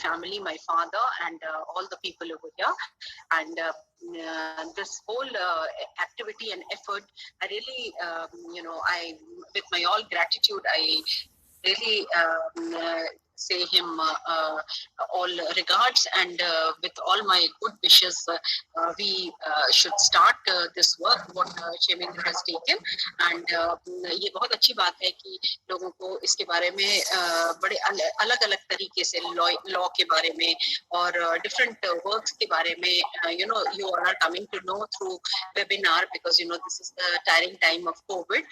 family, my father, and all the people over here. And this whole activity and effort, I really, I, with my all gratitude, I really say him all regards, and with all my good wishes, we should start this work what Kshemendra has taken. And ये बहुत अच्छी बात है कि लोगों को इसके बारे में बड़े अलग अलग तरीके से लॉ के बारे में और different works के बारे में you all are coming to know through webinar, because this is the tiring time of COVID,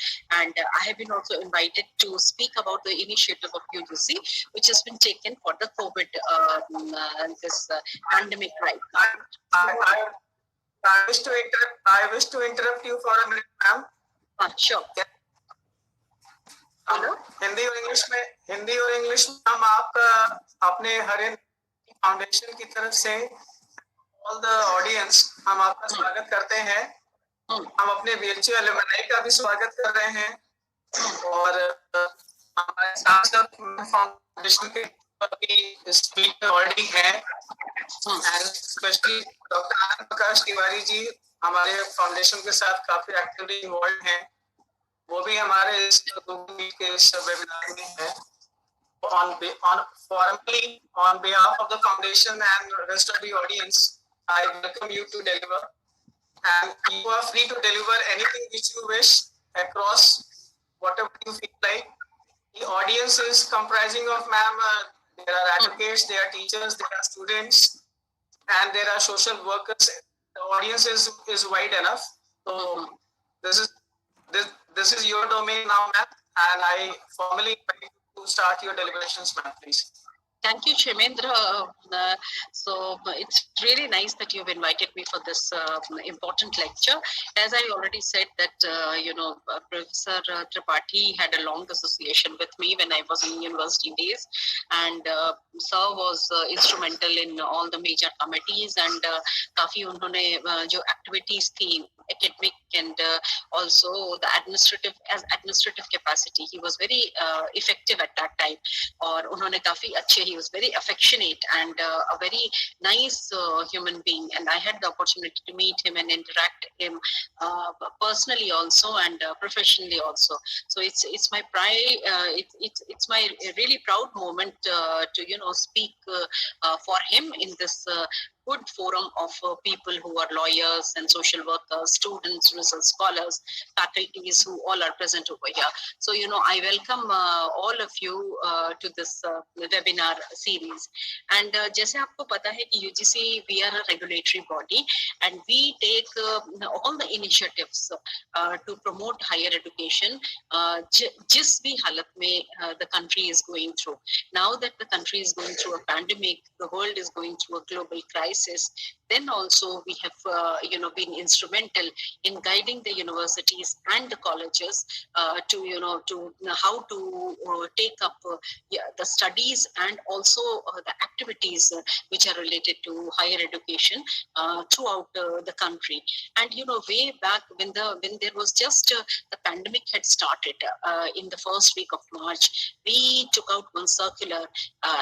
and I have been also invited to speak about the initiative of UGC, which has been taken for the COVID this pandemic right now. I wish to interrupt you for a minute, ma'am. Sure. Hello, Hindi और English में हम आपका अपने हरिन foundation की तरफ से all the audience हम आपका स्वागत करते हैं। हम अपने वीएचयू एलुमनाई का भी स्वागत कर रहे हैं और हमारे साथ फाउंडेशन के स्पीकर ऑलरेडी हैं, and specially doctor Anand Prakash Tiwari ji हमारे फाउंडेशन के साथ काफी एक्टिवली इन्वॉल्व हैं, वो भी हमारे इस गूगल मीट के इस वेबिनार में है। Formally, on behalf of the foundation and rest of the audience, I welcome you to deliver, and you are free to deliver anything which you wish across whatever you feel like. The audience is comprising of, ma'am, there are advocates, there are teachers, there are students, and there are social workers. The audience is wide enough. So this is your domain now, ma'am, and I formally invite you to start your deliberations, ma'am, please. Thank you, Kshemendra. So it's really nice that you've invited me for this important lecture. As I already said that, Professor Tripathi had a long association with me when I was in university days, and Sir was instrumental in all the major committees, and काफी उन्होंने जो activities थी academic and also the administrative capacity, he was very effective at that time, और उन्होंने काफी अच्छे, he was very affectionate and a very nice human being, and I had the opportunity to meet him and interact him personally also and professionally also. So it's my pride, it's my really proud moment to speak for him in this good forum of people who are lawyers and social workers, students, research scholars, faculties who all are present over here. So, I welcome all of you to this webinar series. And जैसे आपको पता है कि UGC, we are a regulatory body, and we take all the initiatives to promote higher education, जिस भी हालत में the country is going through. Now that the country is going through a pandemic, the world is going through a global crisis, then also we have been instrumental in guiding the universities and the colleges to how to take up the studies and also the activities which are related to higher education throughout the country. And way back when there was just the pandemic had started in the first week of March, we took out one circular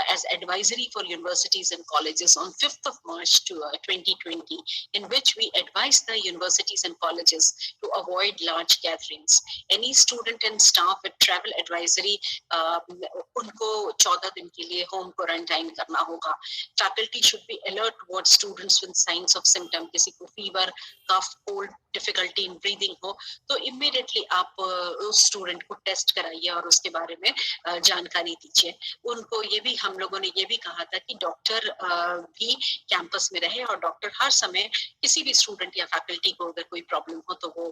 as advisory for universities and colleges on 5th of March to 2020, in which we advised the universities and colleges to avoid large gatherings. Any student and staff with travel advisory, उनको 14 दिन के लिए home quarantine करना होगा. Faculty should be alert towards students with signs of symptom, किसी को fever, cough, cold, difficulty in breathing हो, तो immediately आप उस student को test कराइए और उसके बारे में जानकारी दीजिए. उनको ये भी, हम लोगों ने ये भी कहा था कि डॉक्टर भी कैंपस में रहे और डॉक्टर हर समय किसी भी स्टूडेंट या फैकल्टी को अगर कोई प्रॉब्लम हो तो वो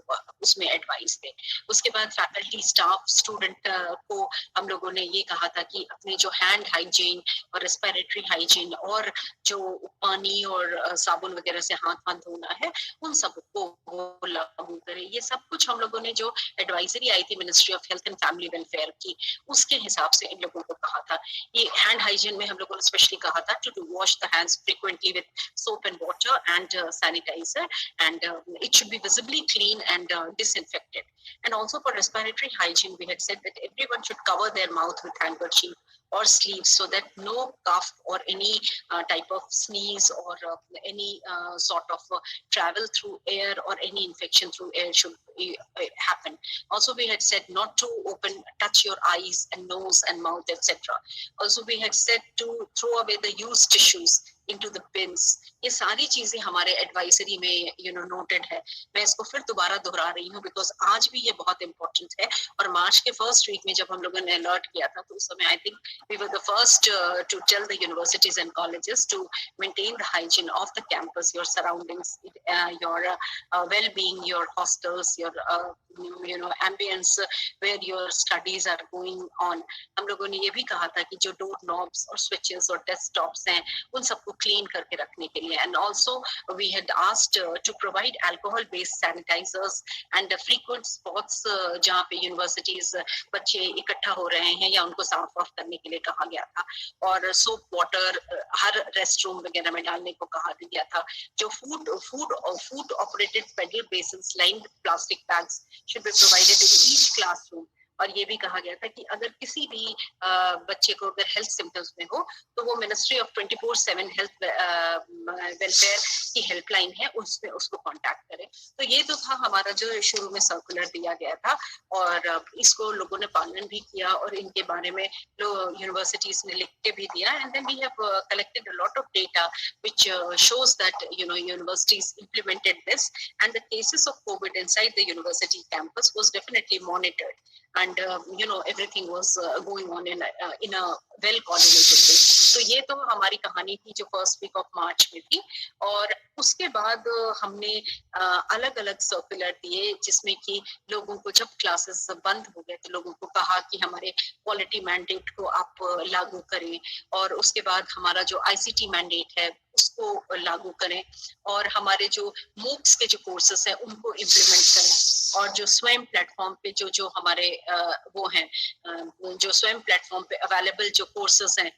उसमें एडवाइस दे. उसके बाद फैकल्टी, स्टाफ, स्टूडेंट को हम लोगों ने ये कहा था कि अपने जो हैंड हाइजीन और रेस्पिरेटरी हाइजीन और जो पानी और साबुन वगैरह से हाथ धोना है, उन सबको वो लागू करें. ये सब कुछ हम लोगों ने जो एडवाइजरी आई थी ministry of health and family welfare की, उसके हिसाब से इन लोगों को कहा था. ये हैंड हाइजीन में हम लोगों ने स्पेशली कहा था to wash the hands frequently with soap and water and sanitizer, and it should be visibly clean and disinfected. And also for respiratory hygiene, we had said that everyone should cover their mouth with handkerchief or sleeves so that no cough or any type of sneeze or any sort of travel through air or any infection through air should happen. Also, we had said not to touch your eyes and nose and mouth, etc. Also, we had said to throw away the used tissues into the bins. ये सारी चीजें हमारे advisory में noted है. मैं इसको फिर दोबारा दोहरा रही हूँ बिकॉज आज भी ये बहुत इंपॉर्टेंट है. और मार्च के फर्स्ट वीक में जब हम लोगों ने अलर्ट किया था तो उस समय I think we were the first to tell the universities and colleges to maintain the hygiene of the campus, your surroundings, your well-being, your hostels, your ambience where your studies are going on. हम लोगों ने ये भी कहा था कि जो door knobs और स्विचेस और डेस्कटॉप्स हैं उन सबको क्लीन करके रखने के लिए. And also we had asked to provide alcohol based sanitizers and frequent spots जहाँ पे यूनिवर्सिटीज बच्चे इकट्ठा हो रहे हैं या उनको साफ वाफ करने के लिए कहा गया था. और सोप वाटर हर रेस्ट रूम वगैरह में डालने को कहा गया था. जो food operated pedal basins lined with plastic bags should be provided in each classroom. और ये भी कहा गया था कि अगर किसी भी बच्चे को अगर हेल्थ सिम्टम्स में हो तो वो मिनिस्ट्री ऑफ 24/7 हेल्थ वेलफेयर की हेल्पलाइन है उसमें उसको कांटेक्ट करें. तो ये तो था हमारा जो शुरू में सर्कुलर दिया गया था और इसको लोगों ने पालन भी किया और इनके बारे में यूनिवर्सिटीज ने लिख के भी दिया. And then we have collected a lot of data which shows that universities implemented this, and the cases of COVID inside the university campus was definitely monitored, and everything was going on in a well coordinated way. तो ये तो हमारी कहानी थी जो first week of March में थी. और उसके बाद हमने अलग अलग सर्कुलर दिए जिसमें कि लोगों को जब क्लासेस बंद हो गए तो लोगों को कहा कि हमारे क्वालिटी मैंडेट को आप लागू करें और उसके बाद हमारा जो आईसीटी मैंडेट है उसको लागू करें और हमारे जो मूक्स के जो कोर्सेस हैं उनको इम्प्लीमेंट करें और जो स्वयं प्लेटफॉर्म पे जो हमारे वो हैं जो स्वयं प्लेटफॉर्म पे अवेलेबल जो कोर्सेस हैं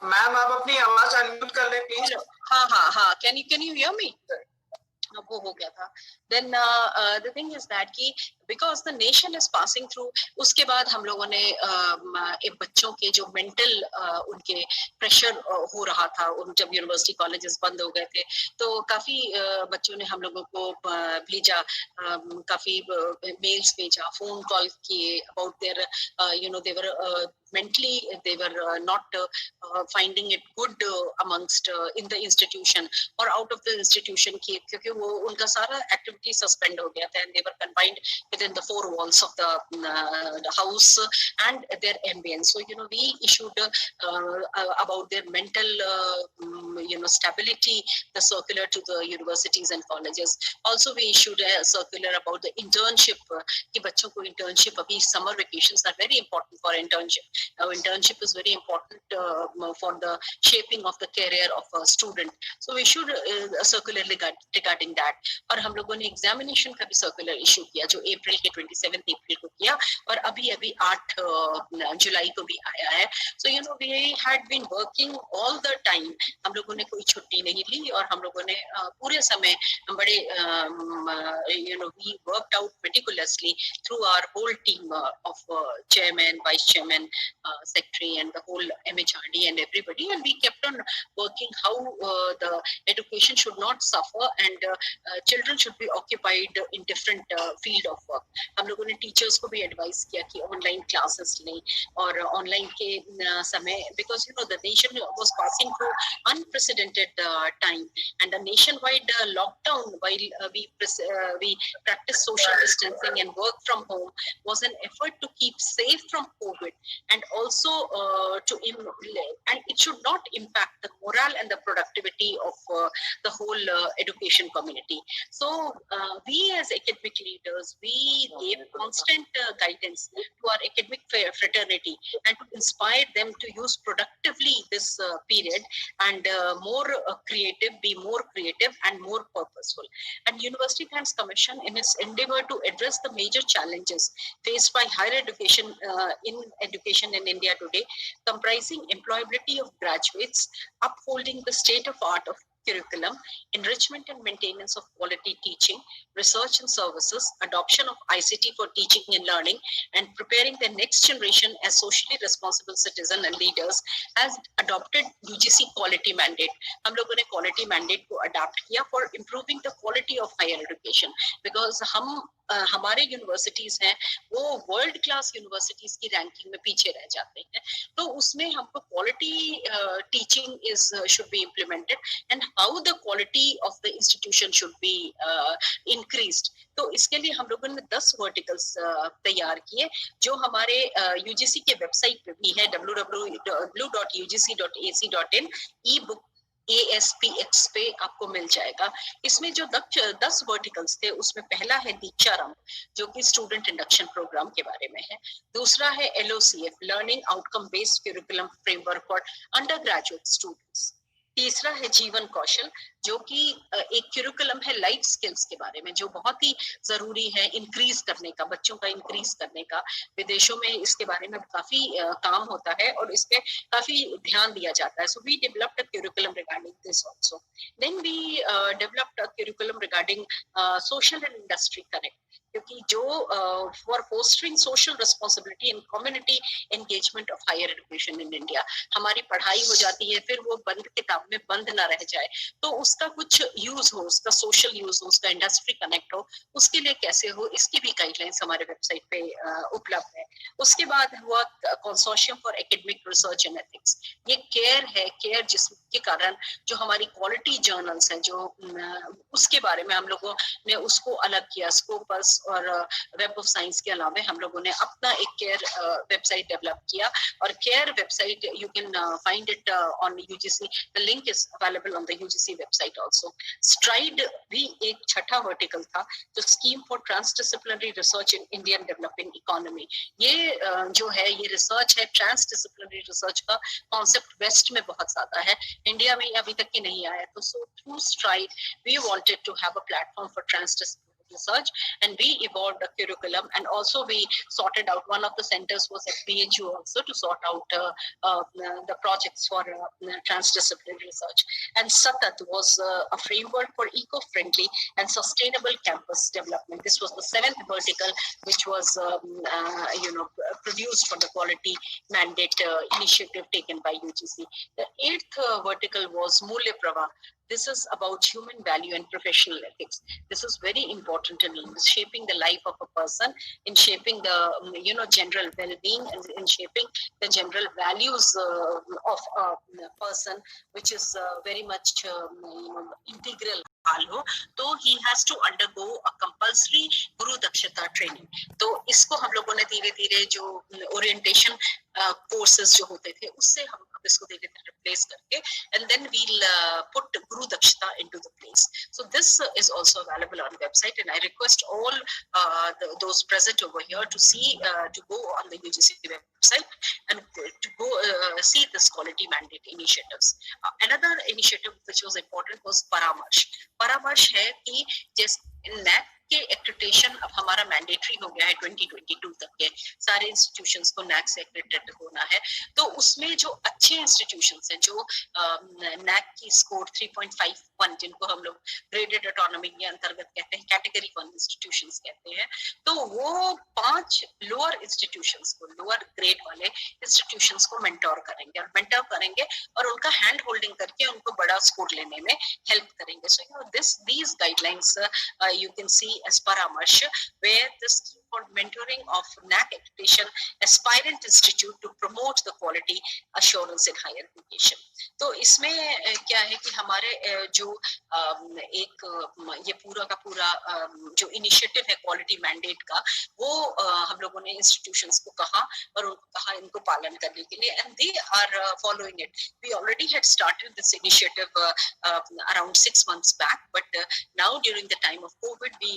मैम आप अपनी आवाज अनम्यूट कर लें प्लीज. हाँ कैन यू हियर मी? वो हो गया था. Then the thing is that कि because the nation is passing through, उसके बाद हम लोगों ने बच्चों के जो मेंटल उनके प्रेशर हो रहा था जब यूनिवर्सिटी कॉलेजेस बंद हो गए थे तो काफी बच्चों ने हम लोगों को भेजा, काफी मेल्स भेजा, फोन कॉल किए about their they were mentally they were not finding it good amongst in the institution or out of the institution क्योंकि वो उनका सारा activity suspend हो गया था and they were confined within the four walls of the house and their ambience. So we issued about their mental stability the circular to the universities and colleges. Also we issued a circular about the internship कि बच्चों को internship अभी summer vacations are very important for internship. Internship is very important for the shaping of the career of a student. So we issued a circular regarding that. और हम लोगों ने examination का भी सर्कुलर इशू किया जो अप्रैल के 27 अप्रैल को किया और अभी 8 जुलाई को भी आया है. So we had been working all the time. हम लोगों ने कोई छुट्टी नहीं ली और हम लोगों ने पूरे समय बड़े we worked out meticulously through our whole team of chairman, vice chairman, secretary and the whole MHRD and everybody, and we kept on working how the education should not suffer and children should be occupied in different field of work. हम लोगों ने teachers को भी advice किया कि online classes लें और online के समय because the nation was passing through unprecedented time and a nationwide lockdown while we practice social distancing and work from home was an effort to keep safe from COVID and also and it should not impact the morale and the productivity of the whole education community. So we as academic leaders, we we gave constant guidance to our academic fraternity and to inspire them to use productively this period and be more creative and more purposeful. And University Grants Commission, in its endeavor to address the major challenges faced by higher education in India today, comprising employability of graduates, upholding the state of art of curriculum, enrichment and maintenance of quality teaching, research and services, adoption of ICT for teaching and learning, and preparing the next generation as socially responsible citizens and leaders, has adopted UGC quality mandate. हम लोगों ने quality mandate को adapt किया for improving the quality of higher education, because हमारे universities हैं वो world class universities की ranking में पीछे रह जाते हैं, तो उसमें हमको quality teaching should be implemented and how the quality of the institution should be increased. तो इसके लिए हम लोगों ने 10 वर्टिकल्स तैयार किए जो हमारे यूजीसी के वेबसाइट पे भी है, www.ugc.ac.in, ई बुक ASPX पे आपको मिल जाएगा। इसमें जो 10 वर्टिकल्स थे उसमें पहला है दीक्षारंभ जो कि स्टूडेंट इंडक्शन प्रोग्राम के बारे में है, दूसरा है LOCF learning outcome based curriculum framework for under graduate students, तीसरा है जीवन कौशल जो कि एक करिकुलम है लाइफ स्किल्स के बारे में जो बहुत ही जरूरी है इंक्रीज करने का, बच्चों का इंक्रीज करने का। विदेशों में इसके बारे में काफी काम होता है और इस पे काफी ध्यान दिया जाता है। So we developed a curriculum regarding this also. Then we developed a curriculum regarding social and industry connect, क्योंकि जो for fostering social responsibility and community engagement of higher education in India, हमारी पढ़ाई हो जाती है फिर वो बंद किताब में बंद ना रह जाए, तो उसका कुछ यूज हो, उसका सोशल यूज हो, उसका इंडस्ट्री कनेक्ट हो, उसके लिए कैसे हो, इसकी भी गाइडलाइंस हमारे वेबसाइट पे उपलब्ध है। उसके बाद हुआ consortium for academic research and ethics, ये केयर है, केयर जिसके कारण जो हमारी क्वालिटी जर्नल्स हैं जो उसके बारे में हम लोगों ने उसको अलग किया। स्कोपस और वेब ऑफ साइंस के अलावा हम लोगों ने अपना एक केयर वेबसाइट डेवलप किया और CARE website you can find it on UGC, the link is available on the UGC website also. STRIDE भी एक छठा वर्टिकल था जो scheme for transdisciplinary research in Indian developing economy, ये जो है ये रिसर्च है, ट्रांसडिसिप्लिनरी रिसर्च का कॉन्सेप्ट वेस्ट में बहुत ज्यादा है, इंडिया में अभी तक के नहीं आया। तो so through STRIDE we wanted to have a platform for transdisciplinary research and we evolved a curriculum, and also we sorted out, one of the centers was at BHU also to sort out the projects for transdisciplinary research. And Satat was a framework for eco-friendly and sustainable campus development. This was the 7th vertical which was produced for the quality mandate initiative taken by UGC. The 8th vertical was Mulya Prava. This is about human value and professional ethics. This is very important in shaping the life of a person, in shaping the general well-being, and in shaping the general values of a person, which is very much integral. तो he has to undergo a compulsory गुरु दक्षता training. तो इसको हम लोगों ने धीरे धीरे जो ओरिएंटेशन कोर्सेज जो होते थे उससे हम इसको धीरे धीरे रिप्लेस करके and then we'll put Guru Dakshata into the place. So this is also available on the website, and I request all those present over here to see to go on the UGC website and to go see this quality mandate initiatives. Another initiative which was important was Paramarsh. Paramarsh है कि जैसे NAAC के accreditation अब हमारा mandatory हो गया है 2022 तक के सारे इंस्टीट्यूशंस को NAAC से एक्रेडिटेड होना है, तो उसमें जो अच्छे इंस्टीट्यूशंस हैं जो NAAC की स्कोर 3.51 जिनको हम लोग ग्रेडेड ऑटोनॉमी के अंतर्गत कहते हैं, कैटेगरी 1 इंस्टीट्यूशंस कहते हैं, तो वो 5 लोअर इंस्टीट्यूशंस को, लोअर ग्रेड वाले इंस्टीट्यूशंस को मेंटोर करेंगे और उनका हैंड होल्डिंग करके उनको बड़ा स्कोर लेने में हेल्प करेंगे। सो these guidelines you can see as Paramarsh, where the scheme for mentoring of NAAC accreditation aspirant institute to promote the quality assurance in higher education. तो इसमें क्या है कि हमारे जो एक ये पूरा का पूरा जो इनिशिएटिव है क्वालिटी मैंडेट का, वो हम लोगों ने इंस्टीट्यूशंस को कहा और उनको कहा इनको पालन करने के लिए, and they are following it. We already had started this initiative around 6 months back, but now during the time of COVID, we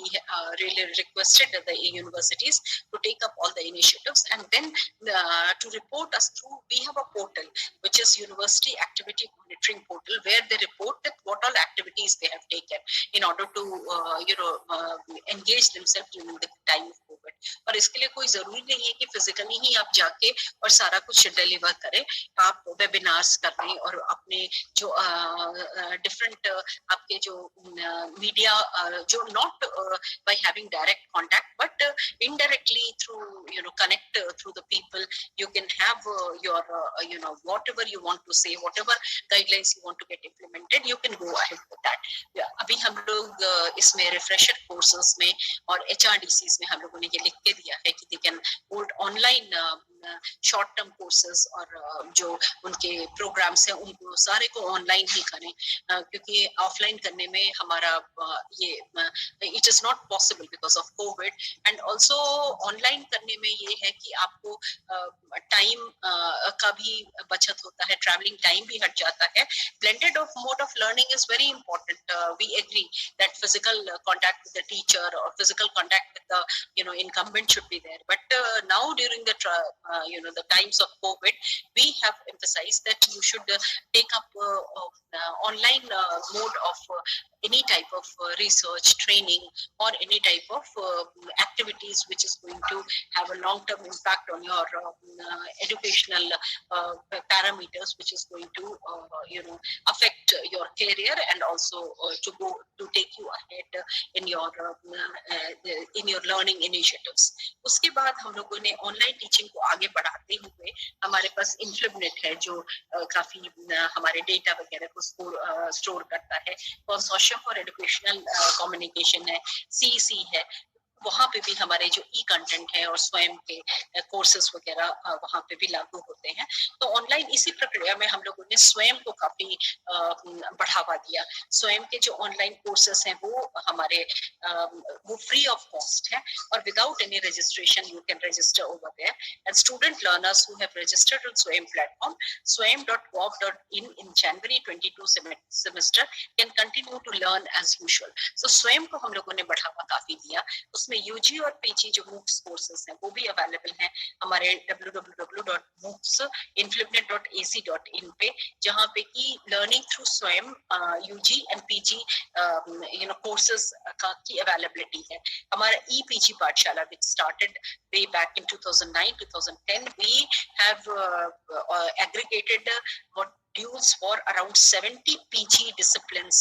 really requested the universities to take up all the initiatives, and then to report us through, we have a portal which is University Activity Monitoring Portal, where they report that what all activities they have taken in order to engage themselves during the time of COVID. और इसके लिए कोई जरूरी नहीं है कि physically ही आप जाके और सारा कुछ डिलीवर करें. आप वेबिनार्स कर रहे हैं और अपने जो डिफरेंट आपके जो मीडिया जो not by having direct contact, but indirectly through connect through the people, you can have your whatever you want to say, whatever guidelines you want to get implemented, you can go ahead with that. अभी हम लोग इसमें refresher courses में और HRDCs में हम लोगों ने ये लिख के दिया है कि they can hold online short term courses और जो उनके प्रोग्राम्स हैं उनको सारे को ऑनलाइन ही करें, क्योंकि ऑफलाइन करने में हमारा ये it is not possible because of Covid. And also online करने में ये है कि आपको टाइम का भी बचत होता है, ट्रैवलिंग टाइम भी हट जाता है. Blended of mode of learning is very important. We agree that physical contact with the teacher or physical contact with the incumbent should be there, but now during the the times of COVID, we have emphasized that you should take up online mode of any type of research, training, or any type of activities which is going to have a long-term impact on your educational parameters, which is going to affect your career and also to take you ahead in your learning initiatives. उसके बाद हम लोगों ने online teaching को आगे बढ़ाते हुए हमारे पास इन्फ्लिबनेट है जो काफी हमारे डेटा वगैरह को स्टोर करता है. कंसोर्शियम फॉर एजुकेशनल कम्युनिकेशन है, CEC है, वहां पे भी हमारे जो ई कंटेंट है और स्वयं के कोर्सेज वगैरह वहां पे भी लागू होते हैं. तो ऑनलाइन इसी प्रक्रिया में हम लोगों ने स्वयं को काफी बढ़ावा दिया. स्वयं के जो ऑनलाइन कोर्सेज हैं वो हमारे वो फ्री ऑफ कॉस्ट है और without any registration you can register over there. And student learners who have registered on Swayam platform swayam.gov.in in January 22 semester can continue to learn as usual. So स्वयं को हम लोगों ने बढ़ावा काफी दिया. उसमें यूजी और पीजी जो मूक्स कोर्सेज हैं वो भी अवेलेबल हैं हमारे www.moocs.inflibnet.ac.in पे, जहाँ पे कि लर्निंग थ्रू स्वयं यूजी एंड पीजी कोर्सेज की अवेलेबिलिटी है. हमारा EPG पाठशाला which started way back in 2009-2010, we have aggregated modules for around 70 PG disciplines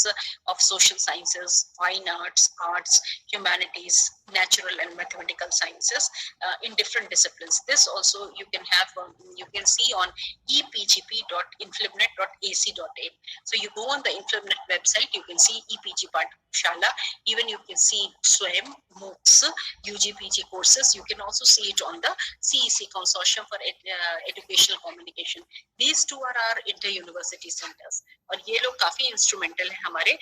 of social sciences, fine arts, humanities, natural and mathematical sciences in different disciplines. This also you can have, you can see on epgp.inflibnet.ac.in. So you go on the Inflibnet website, you can see EPG Pathshala, even you can see Swayam, MOOCs, UGPG courses. You can also see it on the CEC, Consortium for Educational Communication. These two are our inter-university centers. और ये लोग काफी instrumental है हमारे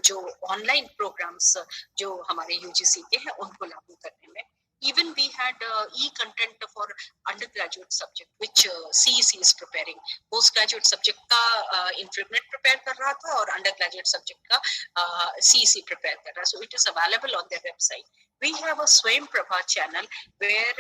जो online programmes जो हमारे UGC के हैं उनको लागू करने में. Even we had e-content for undergraduate subject, which CEC is preparing. Postgraduate subject का Inflibnet prepare कर रहा था और undergraduate subject का CEC prepare कर रहा. So it is available on their website. We have a Swayam Prabha channel where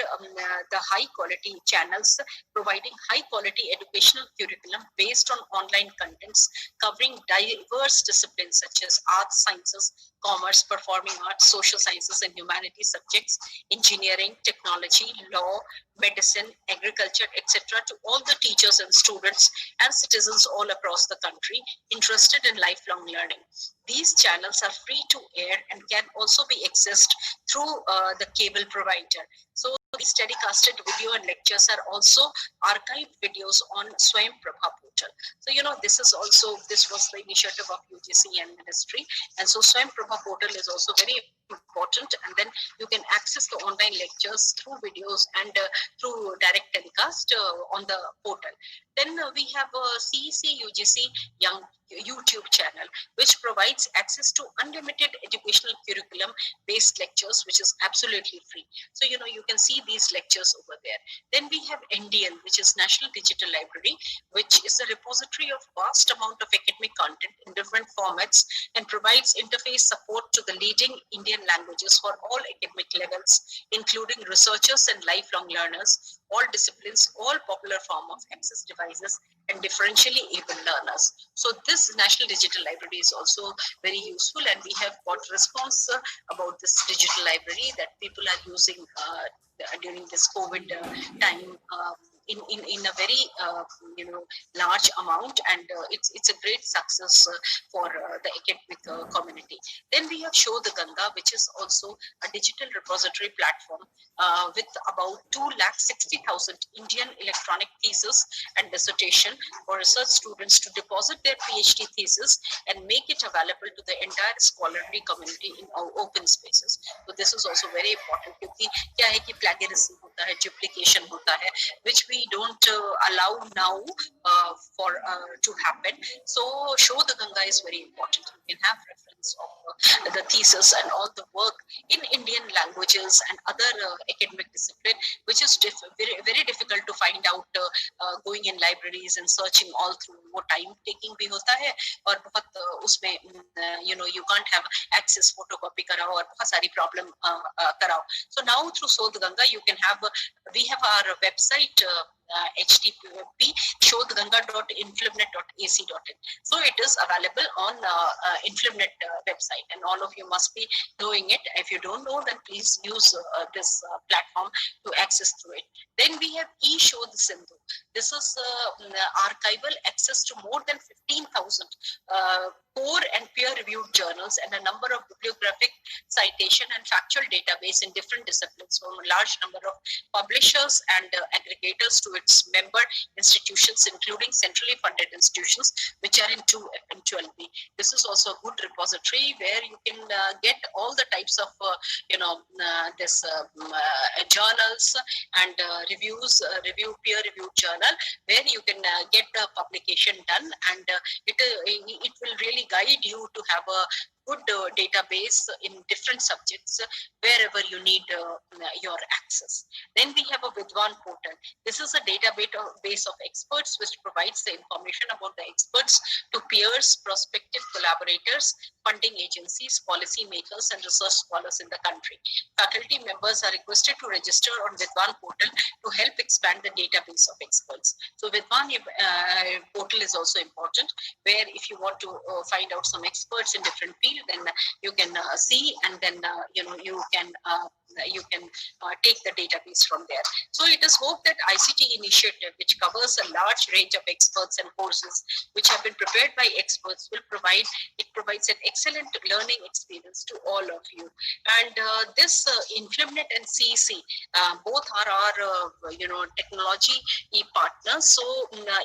the high quality channels providing high quality educational curriculum based on online contents covering diverse disciplines such as arts, sciences, commerce, performing arts, social sciences and humanities subjects, engineering, technology, law, medicine, agriculture, etc. to all the teachers and students and citizens all across the country interested in lifelong learning. These channels are free to air and can also be accessed through the cable provider. So these telecasted video and lectures are also archived videos on Swayam Prabha portal. So this is also, this was the initiative of UGC and ministry, and so Swayam Prabha portal is also very important, and then you can access the online lectures through videos and through direct telecast on the portal. Then we have CEC UGC Young YouTube channel, which provides access to unlimited educational curriculum based lectures, which is absolutely free. So you can see these lectures over there. Then we have NDL, which is National Digital Library, which is a repository of vast amount of academic content in different formats and provides interface support to the leading Indian languages for all academic levels, including researchers and lifelong learners, all disciplines, all popular form of access devices, and differentially able learners. So this National Digital Library is also very useful, and we have got response about this digital library that people are using during this COVID time in a very large amount, and it's a great success for the academic community. Then we have Show the Ganga, which is also a digital repository platform with about 260,000 Indian electronic thesis and dissertation for research students to deposit their PhD thesis and make it available to the entire scholarly community in our open spaces. So this is also very important, क्योंकि क्या है कि plagiarism होता है, duplication होता है, which we don't allow now to happen. So Show the Ganga is very important. You can have reference of the thesis and all the work in Indian languages and other academic discipline, which is very, very difficult to find out going in libraries and searching all through. वो time taking भी होता है और बहुत उसमें you can't have access, photocopy कराओ और बहुत सारी problem कराओ. So now through Show the Ganga you can have, we have our website http showtheganga.inflimnet.ac.in. So it is available on Inflimnet website, and all of you must be knowing it. If you don't know, then please use this platform to access through it. Then we have eShow the Sindhu. This is archival access to more than 15,000 core and peer-reviewed journals and a number of bibliographic citation and factual database in different disciplines from a large number of publishers and aggregators to its member institutions, including centrally funded institutions, which are in 212B. This is also a good repository where you can get all the types of journals and reviews, peer-reviewed journal, where you can get the publication done, and it will really guide you to have a good database in different subjects wherever you need your access. Then we have a Vidwan portal. This is a database of experts which provides the information about the experts to peers, prospective collaborators, funding agencies, policy makers, and research scholars in the country. Faculty members are requested to register on Vidwan portal to help expand the database of experts. So Vidwan portal is also important, where if you want to find out some experts in different fields, then you can see, and then you can take the database from there. So it is hoped that ICT initiative, which covers a large range of experts and courses which have been prepared by experts, provides an excellent learning experience to all of you. And this Inflimnet and CEC both are our technology partners. So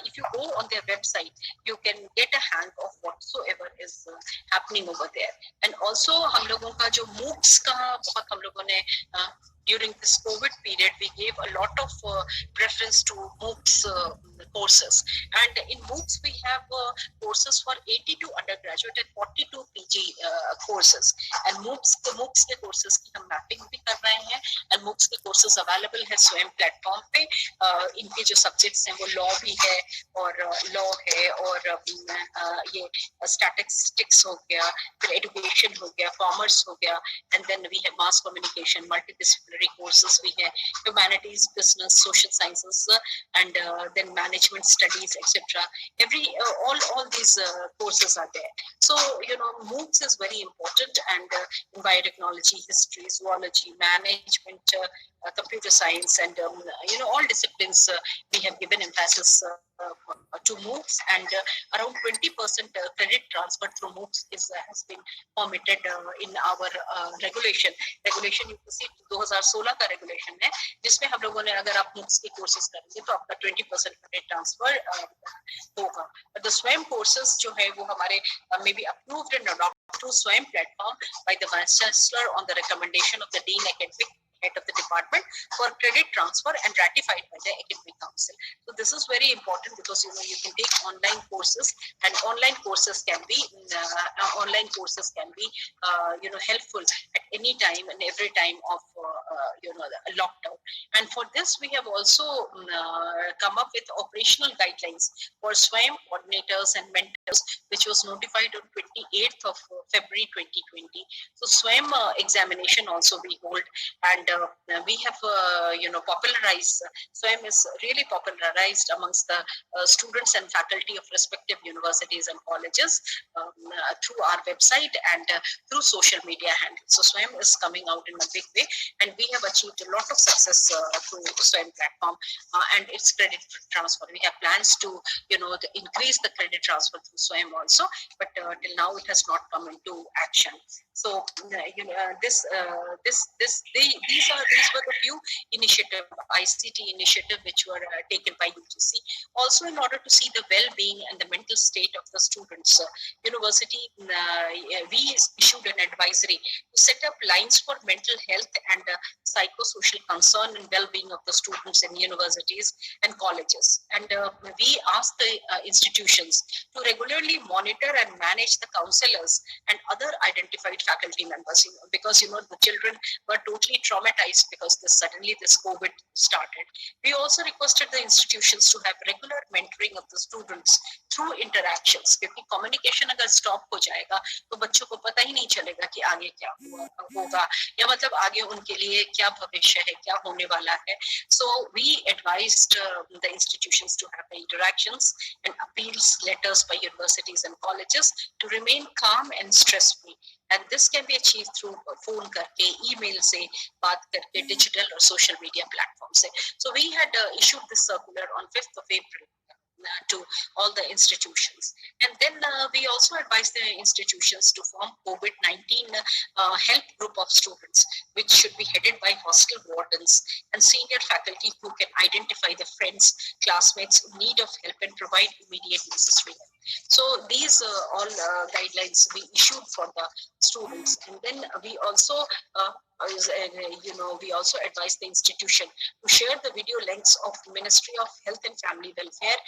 if you go on their website, you can get a hang of whatsoever is happening over there. And also हम लोगों का जो MOOCs का बहुत हम लोगों ने during this COVID period, we gave a lot of preference to MOOCs courses. And in MOOCs, we have courses for 82 undergraduate and 42 PG courses. And MOOCs के courses की हम mapping भी कर रहे हैं. And MOOCs के courses available है स्वयं platform पे. इनके जो subjects हैं वो law भी है और law है और ये statistics हो गया, फिर education हो गया, commerce हो गया, and then we have mass communication, multidisciplinary courses, we have humanities, business, social sciences, and then management studies, etc. All these courses are there. So MOOCs is very important, and in biotechnology, history, zoology, management, computer science, and all disciplines we have given emphasis to MOOCs, and around 20% credit transfer through MOOCs has been permitted in our regulation. Regulation you see 2016 का regulation है, जिसमें हम लोगों ने अगर आप MOOCs के courses करेंगे तो आपका 20% credit transfer होगा. The स्वयं courses जो है वो हमारे maybe approved and adopted through SWAYAM platform by the Vice Chancellor on the recommendation of the Dean Academic Head of the department for credit transfer and ratified by the Academic Council. So this is very important because you can take online courses, and online courses can be helpful at any time and every time of the lockdown. And for this we have also come up with operational guidelines for SWAYAM coordinators and mentors, which was notified on 28th of February 2020. So SWAYAM examination also we hold, and we have popularized. SWAYAM is really popularized amongst the students and faculty of respective universities and colleges through our website and through social media handles. So SWAYAM is coming out in a big way, and we have achieved a lot of success through SWAYAM platform and its credit transfer. We have plans to increase the credit transfer through SWAYAM also, but till now it has not come into action. So these were the few initiative, ICT initiative, which were taken by UGC. Also, in order to see the well-being and the mental state of the students, university we issued an advisory to set up lines for mental health and psychosocial concern and well-being of the students in universities and colleges. And we asked the institutions to regularly monitor and manage the counselors and other identified faculty members, because the children were totally traumatized because suddenly this COVID started. We also requested the institutions to have regular mentoring of the students through interactions, because communication अगर stop हो जाएगा तो बच्चों को पता ही नहीं चलेगा कि आगे क्या होगा, या मतलब आगे उनके लिए क्या भविष्य है, क्या होने वाला है. So we advised the institutions to have the interactions and appeals letters by universities and colleges to remain calm and stress free. And this can be achieved through phone करके, email से, बात करके, digital or social media platforms से. So we had issued this circular on 5th of April to all the institutions. And then we also advise the institutions to form COVID-19 help group of students, which should be headed by hostel wardens and senior faculty who can identify the friends, classmates in need of help and provide immediate necessary help. So these all guidelines we issued for the students. And then we also we also advise the institution to share the video links of Ministry of Health and Family Welfare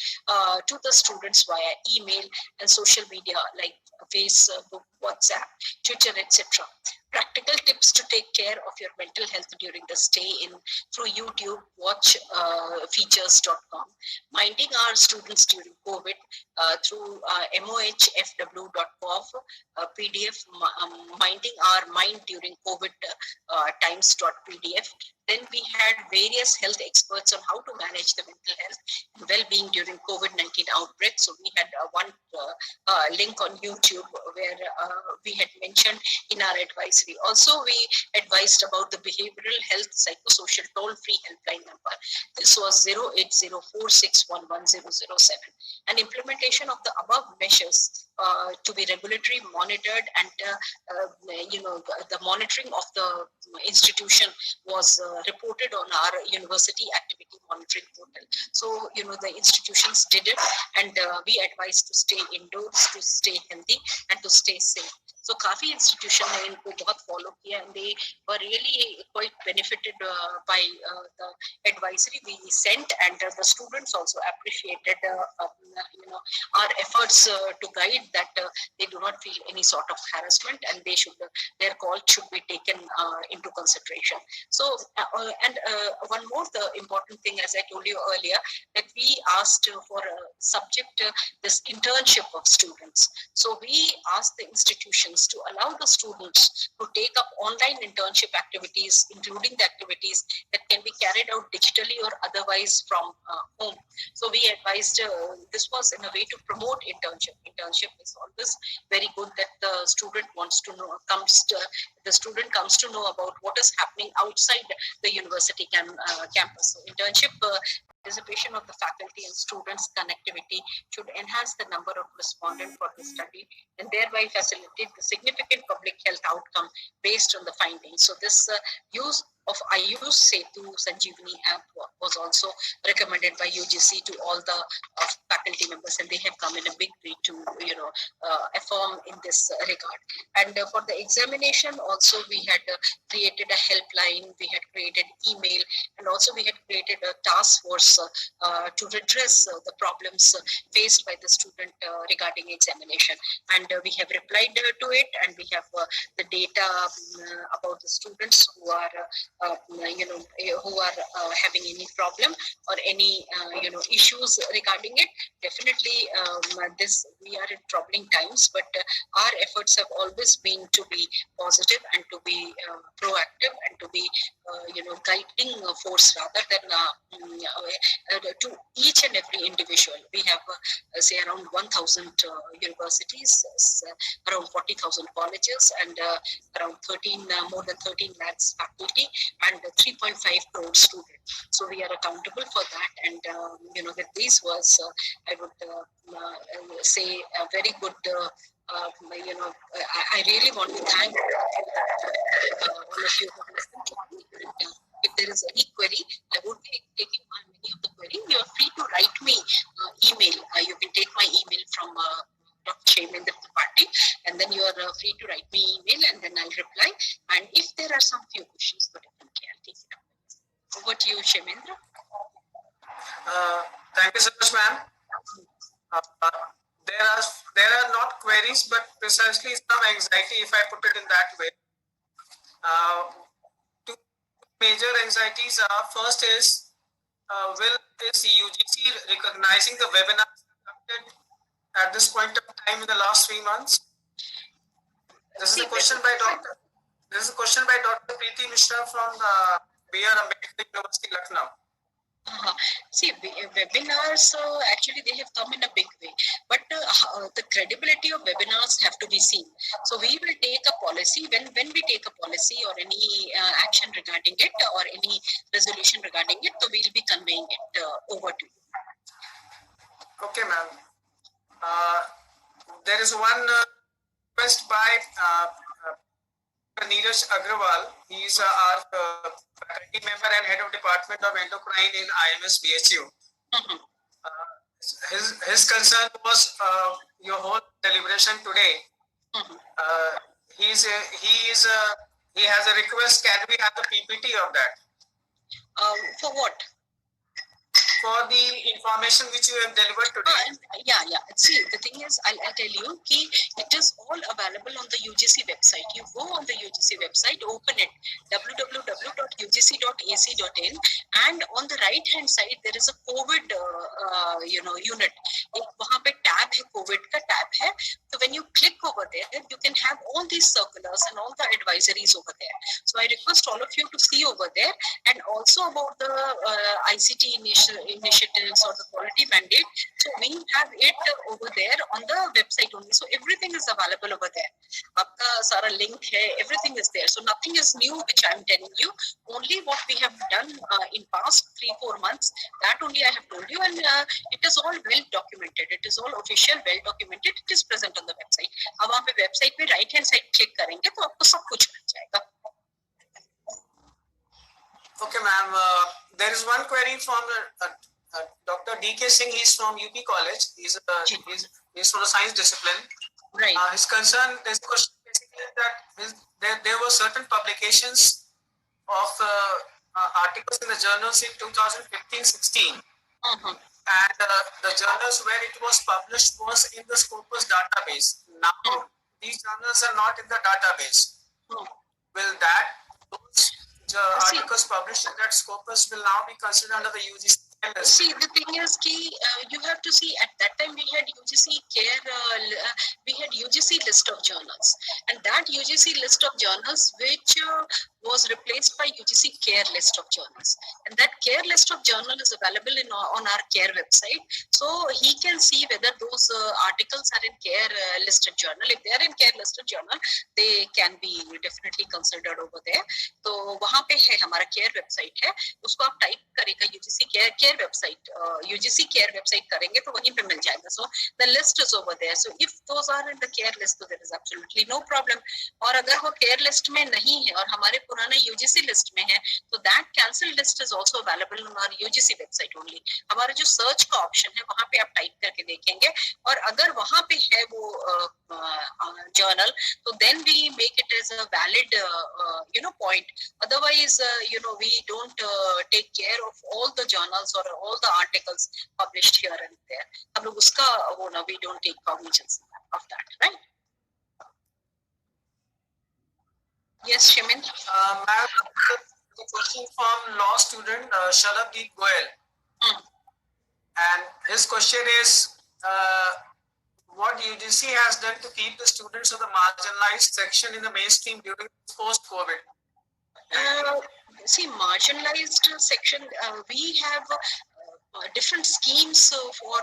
to the students via email and social media like Facebook, WhatsApp, Twitter, etc. Practical tips to take care of your mental health during the stay in through YouTube, watchfeatures.com. Minding our students during COVID through mohfw.gov, PDF, minding our mind during COVID times.pdf. Then we had various health experts on how to manage the mental health and well-being during COVID-19 outbreak. So we had one link on YouTube where we had mentioned in our advisory. Also, we advised about the behavioral health psychosocial toll-free helpline number. This was 08046111007. And implementation of the above measures to be regulatory monitored, and the monitoring of the institution was reported on our university activity monitoring portal. So the institutions did it, and we advised to stay indoors, to stay healthy, and to stay safe. So काफी institution ने इनको बहुत follow किया, and they were really quite benefited by the advisory we sent, and the students also appreciated our efforts to guide that they do not feel any sort of harassment, and they should their call should be taken into consideration. So one more important thing, as I told you earlier, that we asked for a subject this internship of students. So we asked the institutions to allow the students to take up online internship activities, including the activities that can be carried out digitally or otherwise from home. So we advised this was in a way to promote internship. Internship is always very good, that the student wants to know, the student comes to know about what is happening outside the university campus. So internship participation of the faculty and students' connectivity should enhance the number of respondents for the study and thereby facilitate the significant public health outcome based on the findings. So this of Ayush Setu Sanjeevani app was also recommended by UGC to all the faculty members, and they have come in a big way to affirm in this regard. And for the examination also, we had created a helpline, we had created email, and also we had created a task force to redress the problems faced by the student regarding examination. And we have replied to it, and we have the data about the students who are having any problem or any issues regarding it. Definitely this we are in troubling times, but our efforts have always been to be positive and to be proactive and to be guiding force rather than to each and every individual. We have say around 1,000 universities, around 40,000 colleges, and around more than 13 lakhs faculty, and 3.5 crore students. So we are accountable for that. And with these words, I would say a very good. I really want to thank all of you who have listened to me. If there is any query, I won't be taking on many of the query. You are free to write me email. You can take my email from Dr. Shaimendra Tripathi, and then you are free to write me email, and then I'll reply. And if there are some few questions, but definitely I'll take it up. Over to you, Shaimendra. Thank you so much, ma'am. There are not queries, but precisely some anxiety, if I put it in that way. Two major anxieties are: first is UGC recognizing the webinars conducted at this point of time in the last 3 months? This is a question by Dr. Preeti Mishra from B.R. Ambedkar University, Lucknow. See, webinars actually they have come in a big way, but the credibility of webinars have to be seen. So we will take a policy when we take a policy or any action regarding it or any resolution regarding it, so we will be conveying it over to you. Okay, ma'am. There is one request by Neeraj Agrawal. He is our faculty member and head of department of endocrine in IMS BHU. Mm-hmm. His concern was your whole deliberation today. Mm-hmm. He has a request. Can we have the PPT of that? For what? For the information which you have delivered today. Yeah. See, the thing is, I'll tell you, it is all available on the UGC website. You go on the UGC website, open it, www.ugc.ac.in, and on the right hand side there is a COVID unit. वहाँ पे tab है, COVID का tab है. So when you click over there, you can have all these circulars and all the advisories over there. So I request all of you to see over there, and also about the ICT initiatives or the quality mandate. So we have it over there on the website only. So everything is available over there. आपका सारा link है, everything is there. So nothing is new which I am telling you. Only what we have done in past 3-4 months, that only I have told you, and it is all well documented. It is all official, well documented. It is present on the website. अब वहाँ पे website पे right hand side click करेंगे तो आपको सब कुछ मिल जाएगा. Okay, ma'am. There is one query from Dr. D.K. Singh. He's from UP College. He's from the science discipline. Right. His concern, there's a question basically that there were certain publications of articles in the journals in 2015-16. Mm-hmm. And the journals where it was published was in the Scopus database. Now, these journals are not in the database. Will those articles published in that Scopus will now be considered under the UGC? See, the thing is, you have to see, at that time we had UGC we had UGC list of journals, and that UGC list of journals which was replaced by UGC CARE list of journals, and that CARE list of journal is available on our CARE website, so he can see whether those articles are in CARE listed journal. If they are in CARE listed journal, they can be definitely considered over there. So वहाँ पे है हमारा CARE website है, उसको आप type करेगा UGC CARE CARE website, UGC CARE website करेंगे तो वहीं पे मिल जाएगा. So the list is over there. So if those are in the CARE list, so there is absolutely no problem. और अगर वो CARE list में नहीं है और हमारे पुराने UGC list में है, तो that cancelled list is also available on our UGC website only. हमारा जो सर्च का ऑप्शन है वहाँ पे आप टाइप करके देखेंगे, और अगर वहाँ पे है वो जर्नल, तो then we make it as a valid point. Otherwise we don't take care of all the journals or all the articles published here and there. हम लोग उसका वो ना, we don't take cognizance of that, right? Yes, Shimin. Ma'am, the question from law student Shalabdeep Goel. And his question is, what UGC has done to keep the students of the marginalized section in the mainstream during post-COVID? See, marginalized section, we have different schemes for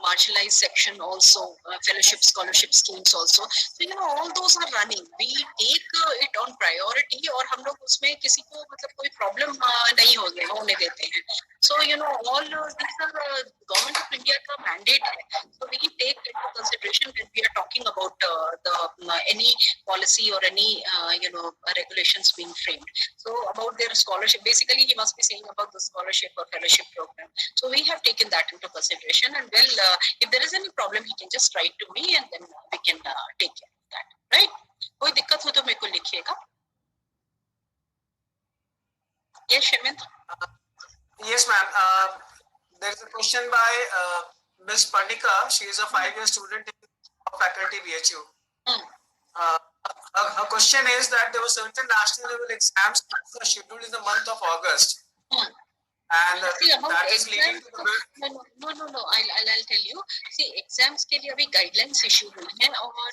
marginalized section also, fellowship, scholarship schemes also. So all those are running. We take it on priority, और हम लोग उसमें किसी को मतलब कोई problem नहीं होने देते हैं. So all these are Government of India का mandate है. So we take into consideration when we are talking about any policy or any regulations being framed. So about their scholarship, basically he must be saying about the scholarship or fellowship program. So we have taken that into consideration, and if there is any problem, he can just write to me, and then we can take care of that. Right? कोई दिक्कत हो तो मेरे को लिखिएगा. Yes, Shemant. Yes, ma'am. There is a question by Ms. Pandika. She is a 5-year student in faculty BHU. Her question is that there were certain national level exams that were scheduled in the month of August. And that is leading to the no. I'll tell you. See, exams के लिए अभी guidelines issue हुई हैं, और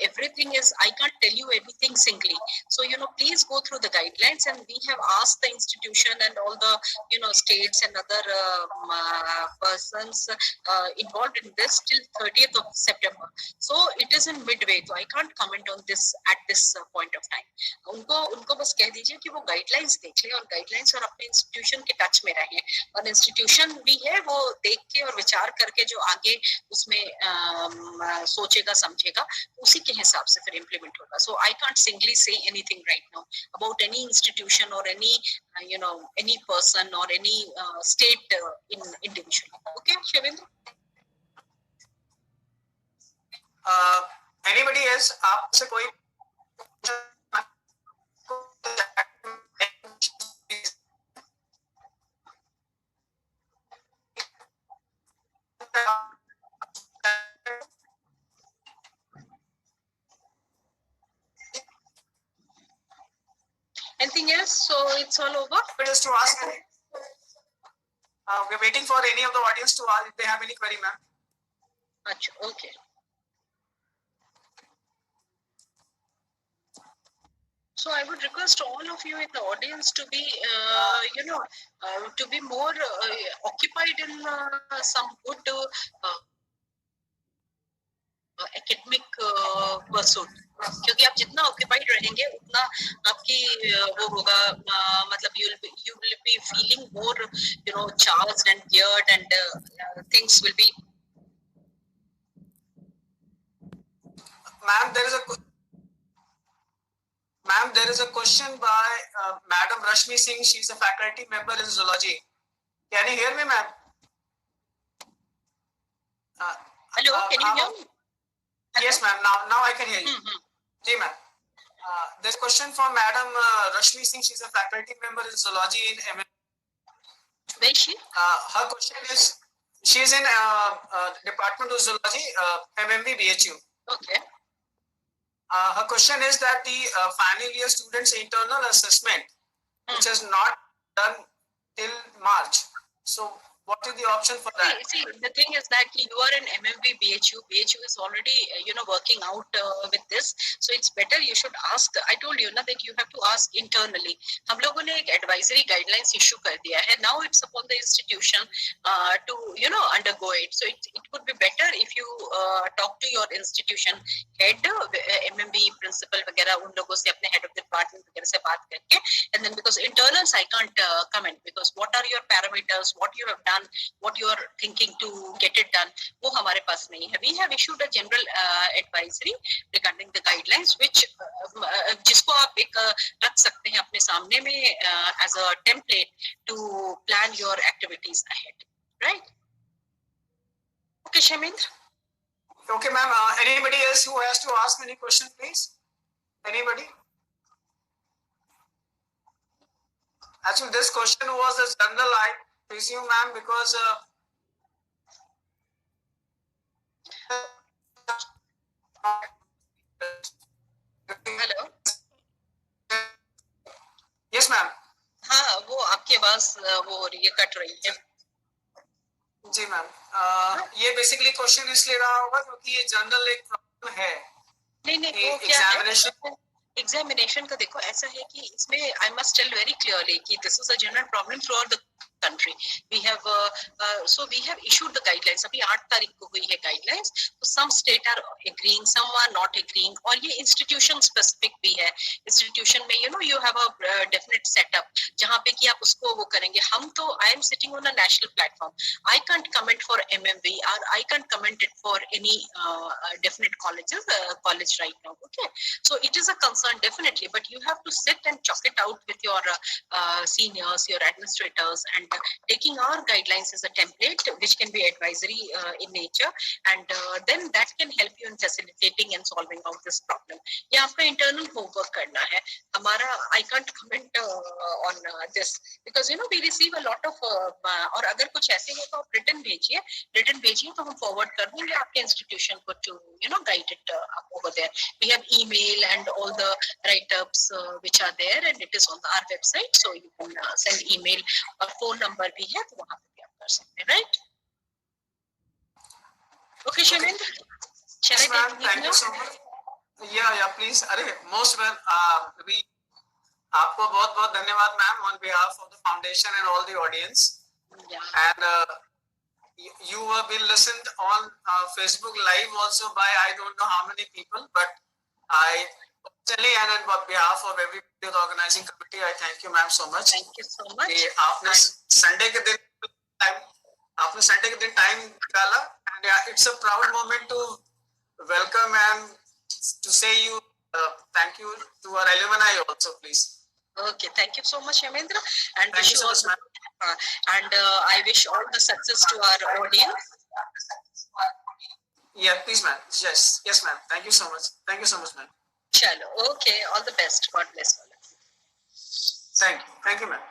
everything is, I can't tell you everything singly. So please go through the guidelines, and we have asked the institution and all the states and other persons involved in this till 30th of September. So it is in midway, so I can't comment on this at this point of time. उनको बस कह दीजिए कि वो guidelines देख ले, और guidelines और अपने institution के टच में रहे, और इंस्टीट्यूशन भी है वो देख के और विचार करके जो आगे उसमें सोचेगा समझेगा, उसी के हिसाब से फिर इम्प्लीमेंट होगा. So I can't singly say anything right now about any institution और any any person or any state individually. Okay, Shivendra? Anybody else? आपसे कोई Anything else? So it's all over. Just to ask, we're waiting for any of the audience to ask if they have any query, ma'am. Okay. So I would request all of you in the audience to be, to be more occupied in some good academic pursuit. क्योंकि आप जितना occupied रहेंगे उतना आपकी वो होगा, मतलब you will be feeling more charged and geared, and things will be. Ma'am, there is a question by Madam Rashmi Singh. She is a faculty member in zoology. Can you hear me, ma'am? Hello, can you hear me? Yes, ma'am. Now I can hear you. Ji, ma'am. There's a question from Madam Rashmi Singh. She's a faculty member in zoology in MM. Where is she? Her question is, she is in Department of Zoology, MMB BHU. Okay. Her question is that the final year students' internal assessment, which is not done till March. So, what is the option for that? See, the thing is that you are in MMB BHU. BHU is already, working out with this. So it's better you should ask. I told you that you have to ask internally. हम लोगों ने एक advisory guidelines issue कर दिया है. Now it's upon the institution to undergo it. So it would be better if you talk to your institution head, MMB principal वगैरह वगैरह उन लोगों से, अपने हेड ऑफ डिपार्टमेंट वगैरह से बात करके, and then because internals I can't comment because what are your parameters, what you have done, what you are thinking to get it done, वो हमारे पास नहीं है. We have issued a general advisory regarding the guidelines which जिसको आप एक रख सकते हैं अपने सामने में as a template to plan your activities ahead, right? Okay Shamendra. Okay, ma'am. Anybody else who has to ask any question, please? Anybody? Actually, this question was a general, I presume, ma'am, because hello. yes, ma'am. हाँ, वो आपकी आवाज वो ये cut रही है. जी ma'am, ये basically question इसलिए रहा होगा क्योंकि ये जनरल एक प्रॉब्लम है. नहीं वो क्या है, एग्जामिनेशन का देखो ऐसा है कि इसमें I must tell very clearly कि this is a general problem throughout the country. We have issued the guidelines. अभी 8 तारीख को हुई है guidelines. तो some state are agreeing, some are not agreeing. और ये institution specific भी है. Institution में you have a definite setup जहाँ पे कि आप उसको वो करेंगे. हम तो I am sitting on a national platform. I can't comment for MMB or I can't comment it for any definite college right now. Okay, so it is a concern definitely, but you have to sit and chalk it out with your seniors, your administrators, and taking our guidelines as a template which can be advisory in nature, and then that can help you in facilitating and solving out this problem. ये आपका internal homework करना है. हमारा I can't comment on this because we receive a lot of और अगर कुछ ऐसे है तो आप written भेजिए तो हम forward कर देंगे आपके institution को to guide it up over there. We have email and all the write-ups which are there, and it is on our website, so you can send email और phone नंबर भी है तो वहां पे भी आप कर सकते हैं, right? Okay Shamendra, shall I take thank you so much. Yeah, please. अरे most well, we आपको बहुत धन्यवाद ma'am on behalf of the foundation and all the audience. Yeah. And you have been listened on Facebook Live also by I don't know how many people, but I personally and on behalf of everybody in the organizing committee, I thank you ma'am so much. Thank you so much. आपने Sunday के दिन time निकाला, and it's a proud moment to welcome and to say you thank you to our alumni also, please. Okay, thank you so much Shamendra, and thank you so much ma'am. And I wish all the success to our audience. Yeah, please ma'am. Yes ma'am. Thank you so much ma'am. Chalo, okay, all the best. God bless all of you. Thank you ma'am.